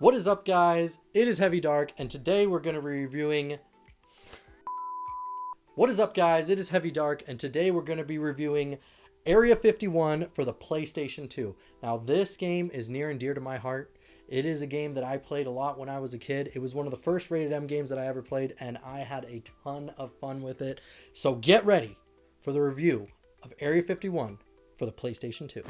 What is up, guys? It is Heavy Dark, and today we're going to be reviewing... What is up, guys? It is Heavy Dark, and today we're going to be reviewing Area 51 for the PlayStation 2. Now, this game is near and dear to my heart. It is a game that I played a lot when I was a kid. It was one of the first rated M games that I ever played, and I had a ton of fun with it. So get ready for the review of Area 51 for the PlayStation 2.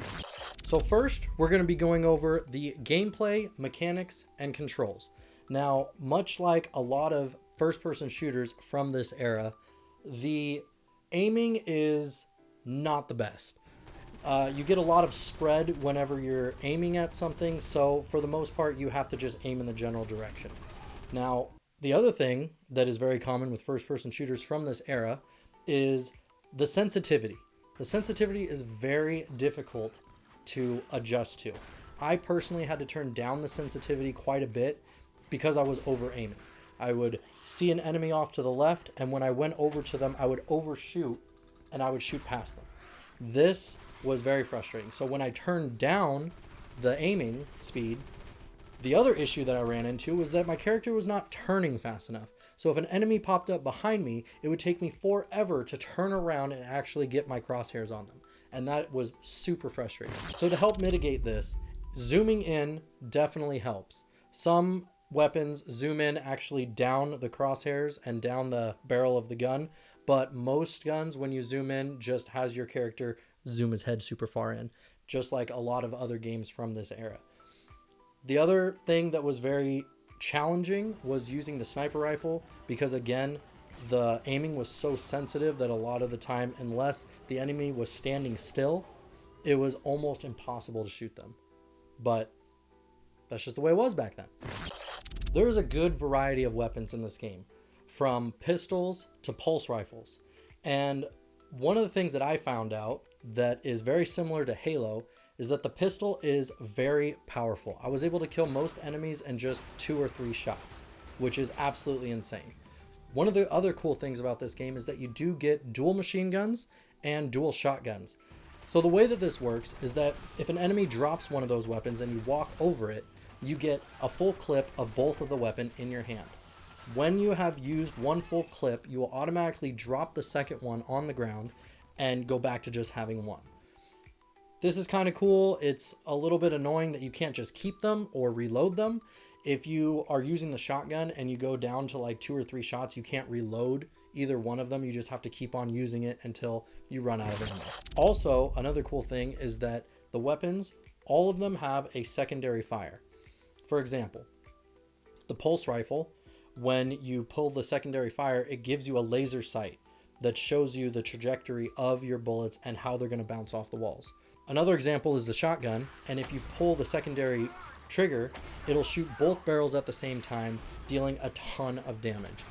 So first, we're going to be going over the gameplay, mechanics, and controls. Now, much like a lot of first-person shooters from this era, the aiming is not the best. You get a lot of spread whenever you're aiming at something, so for the most part, you have to just aim in the general direction. Now, the other thing that is very common with first-person shooters from this era is the sensitivity. The sensitivity is very difficult to adjust to. I personally had to turn down the sensitivity quite a bit because I was over aiming. I would see an enemy off to the left, and when I went over to them, I would overshoot and I would shoot past them. This was very frustrating. So when I turned down the aiming speed, the other issue that I ran into was that my character was not turning fast enough. So if an enemy popped up behind me, it would take me forever to turn around and actually get my crosshairs on them. And that was super frustrating. So to help mitigate this, zooming in definitely helps. Some weapons zoom in actually down the crosshairs and down the barrel of the gun, but most guns, when you zoom in, just has your character zoom his head super far in, just like a lot of other games from this era. The other thing that was very challenging was using the sniper rifle, because again, the aiming was so sensitive that a lot of the time, unless the enemy was standing still, it was almost impossible to shoot them. But that's just the way it was back then. There's a good variety of weapons in this game, from pistols to pulse rifles. And one of the things that I found out that is very similar to Halo is that the pistol is very powerful. I was able to kill most enemies in just 2 or 3 shots, which is absolutely insane. One of the other cool things about this game is that you do get dual machine guns and dual shotguns. So the way that this works is that if an enemy drops one of those weapons and you walk over it, you get a full clip of both of the weapon in your hand. When you have used one full clip, you will automatically drop the second one on the ground and go back to just having one. This is kind of cool. It's a little bit annoying that you can't just keep them or reload them. If you are using the shotgun and you go down to like 2 or 3 shots, you can't reload either one of them. You just have to keep on using it until you run out of ammo. Also, another cool thing is that the weapons, all of them have a secondary fire. For example, the pulse rifle, when you pull the secondary fire, it gives you a laser sight that shows you the trajectory of your bullets and how they're going to bounce off the walls. Another example is the shotgun, and if you pull the secondary trigger, it'll shoot both barrels at the same time, dealing a ton of damage.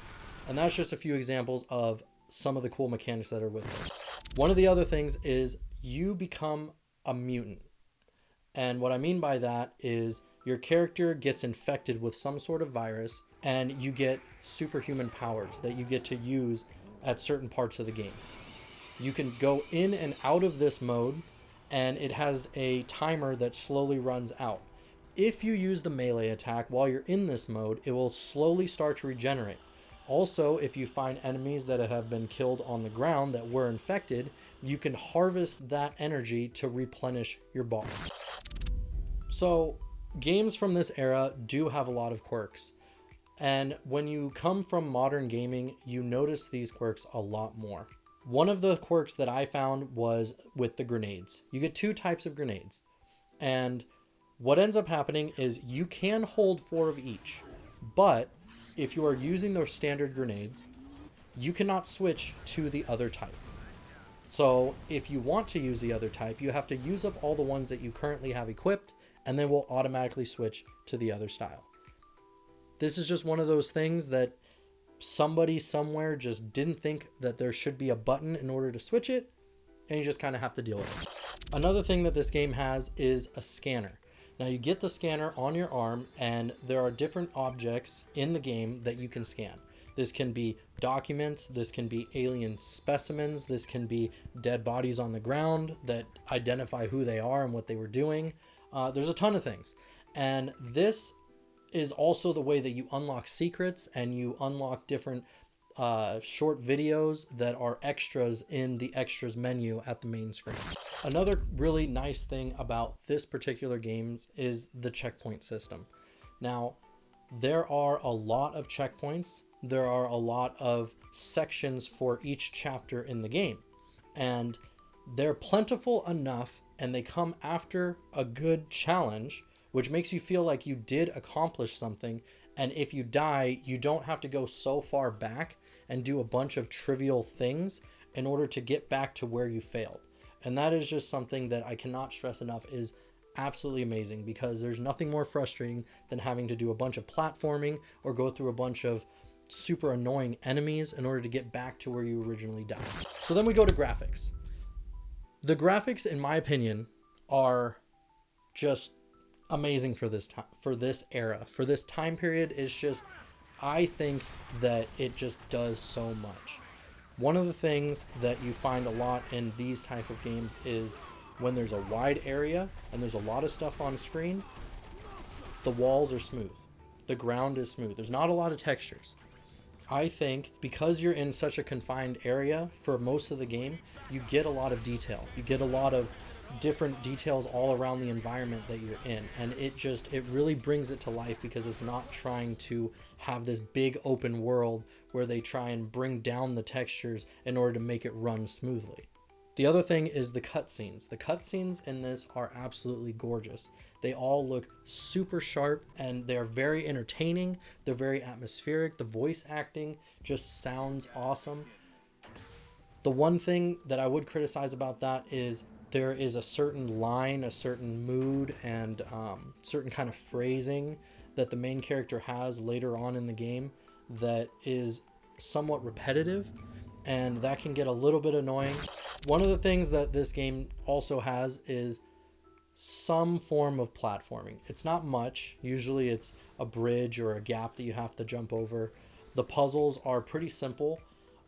And that's just a few examples of some of the cool mechanics that are with this. One of the other things is you become a mutant. And what I mean by that is your character gets infected with some sort of virus, and you get superhuman powers that you get to use at certain parts of the game. You can go in and out of this mode, and it has a timer that slowly runs out. If you use the melee attack while you're in this mode, it will slowly start to regenerate. Also, if you find enemies that have been killed on the ground that were infected, you can harvest that energy to replenish your bar. So, games from this era do have a lot of quirks. And when you come from modern gaming, you notice these quirks a lot more. One of the quirks that I found was with the grenades. You get 2 types of grenades. And what ends up happening is you can hold 4 of each. But if you are using those standard grenades, you cannot switch to the other type. So if you want to use the other type, you have to use up all the ones that you currently have equipped, and then we'll automatically switch to the other style. This is just one of those things that somebody somewhere just didn't think that there should be a button in order to switch it, and you just kind of have to deal with it. Another thing that this game has is a scanner. Now you get the scanner on your arm, and there are different objects in the game that you can scan. This can be documents, this can be alien specimens, this can be dead bodies on the ground that identify who they are and what they were doing. There's a ton of things. And this is also the way that you unlock secrets and you unlock different short videos that are extras in the extras menu at the main screen. Another really nice thing about this particular game is the checkpoint system. Now, there are a lot of checkpoints. There are a lot of sections for each chapter in the game, and they're plentiful enough, and they come after a good challenge, which makes you feel like you did accomplish something. And if you die, you don't have to go so far back and do a bunch of trivial things in order to get back to where you failed. And that is just something that I cannot stress enough is absolutely amazing, because there's nothing more frustrating than having to do a bunch of platforming or go through a bunch of super annoying enemies in order to get back to where you originally died. So then we go to graphics. The graphics, in my opinion, are just amazing for this time, for this era, for this time period. It's just, I think that it just does so much. One of the things that you find a lot in these type of games is when there's a wide area and there's a lot of stuff on screen, the walls are smooth. The ground is smooth. There's not a lot of textures. I think because you're in such a confined area for most of the game, you get a lot of detail. You get a lot of different details all around the environment that you're in, and it really brings it to life, because it's not trying to have this big open world where they try and bring down the textures in order to make it run smoothly. The other thing is the cutscenes. The cutscenes in this are absolutely gorgeous. They all look super sharp, and they're very entertaining. They're very atmospheric. The voice acting just sounds awesome. The one thing that I would criticize about that is there is a certain line, a certain mood, and certain kind of phrasing that the main character has later on in the game that is somewhat repetitive, and that can get a little bit annoying. One of the things that this game also has is some form of platforming. It's not much. Usually it's a bridge or a gap that you have to jump over. The puzzles are pretty simple.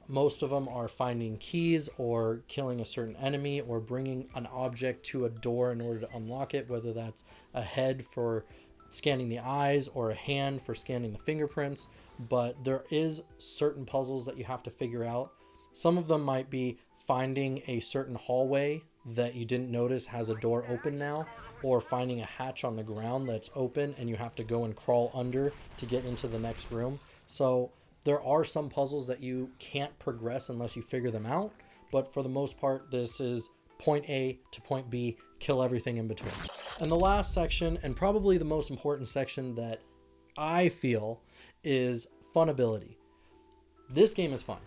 Most of them are finding keys or killing a certain enemy or bringing an object to a door in order to unlock it, whether that's a head for scanning the eyes or a hand for scanning the fingerprints. But there is certain puzzles that you have to figure out. Some of them might be finding a certain hallway that you didn't notice has a door open now, or finding a hatch on the ground that's open and you have to go and crawl under to get into the next room. So there are some puzzles that you can't progress unless you figure them out, but for the most part, this is point A to point B, kill everything in between. And the last section, and probably the most important section that I feel, is funability. This game is fun.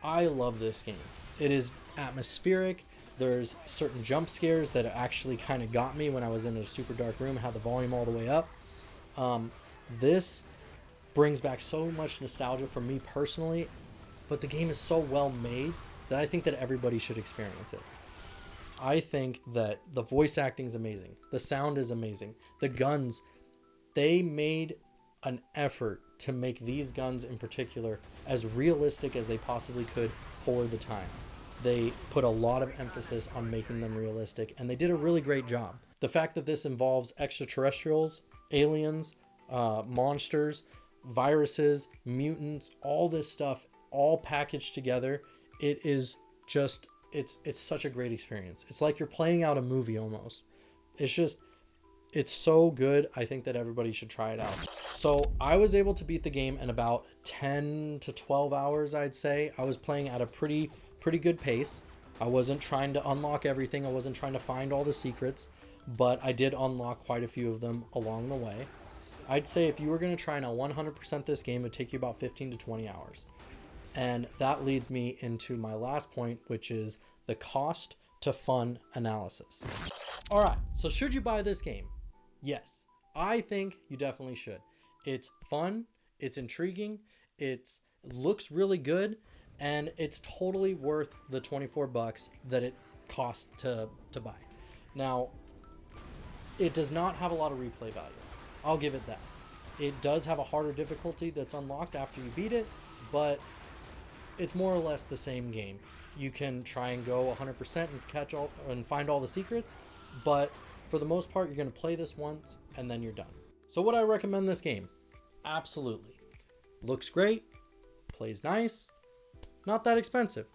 I love this game. It is atmospheric. There's certain jump scares that actually kind of got me when I was in a super dark room, had the volume all the way up. This brings back so much nostalgia for me personally, but the game is so well made that I think that everybody should experience it. I think that the voice acting is amazing. The sound is amazing. The guns, they made an effort to make these guns in particular as realistic as they possibly could for the time. They put a lot of emphasis on making them realistic, and they did a really great job. The fact that this involves extraterrestrials, aliens, monsters, viruses, mutants, all this stuff, all packaged together, it is just, it's such a great experience. It's like you're playing out a movie almost. It's so good. I think that everybody should try it out. So I was able to beat the game in about 10 to 12 hours, I'd say. I was playing at a pretty good pace. I wasn't trying to unlock everything. I wasn't trying to find all the secrets, but I did unlock quite a few of them along the way. I'd say if you were going to try and 100% this game, it would take you about 15 to 20 hours. And that leads me into my last point, which is the cost to fun analysis. All right, so should you buy this game? Yes, I think you definitely should. It's fun, it's intriguing, it looks really good, and it's totally worth the $24 that it cost to buy. Now, it does not have a lot of replay value. I'll give it that. It does have a harder difficulty that's unlocked after you beat it, but it's more or less the same game. You can try and go 100% and catch all and find all the secrets, but for the most part, you're going to play this once and then you're done. So would I recommend this game? Absolutely. Looks great, plays nice, not that expensive.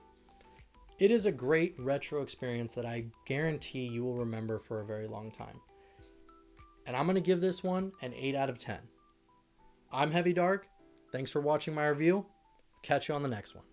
It is a great retro experience that I guarantee you will remember for a very long time. And I'm going to give this one an 8 out of 10. I'm Heavy Dark. Thanks for watching my review. Catch you on the next one.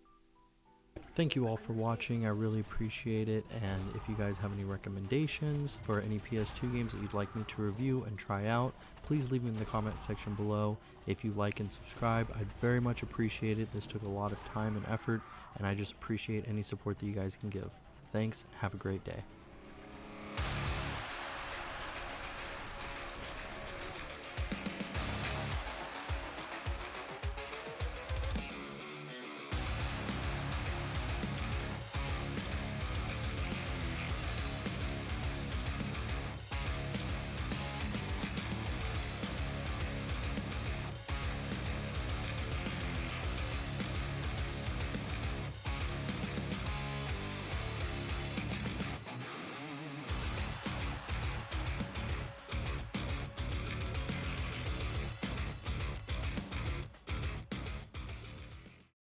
Thank you all for watching. I really appreciate it. And if you guys have any recommendations for any PS2 games that you'd like me to review and try out, please leave them in the comment section below. If you like and subscribe, I'd very much appreciate it. This took a lot of time and effort, and I just appreciate any support that you guys can give. Thanks, and have a great day.